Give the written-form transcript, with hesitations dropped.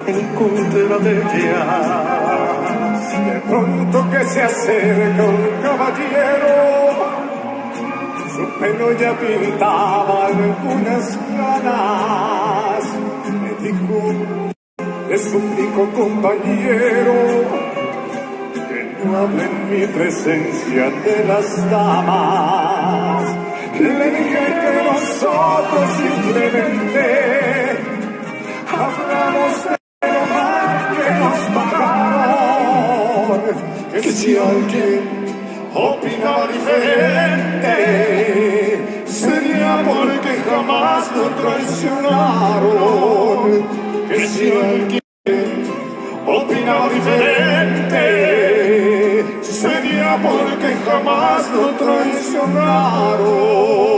encontrará de jazz. De pronto que se acerca un caballero, su pelo ya pintaba algunas canas. Me dijo, le suplico compañero, que no hable en mi presencia de las damas. Le dije que nosotros simplemente hablamos de lo mal que nos pagaron, que si alguien opinaba diferente sería porque jamás lo traicionaron, que si alguien opinaba diferente sería porque jamás lo traicionaron.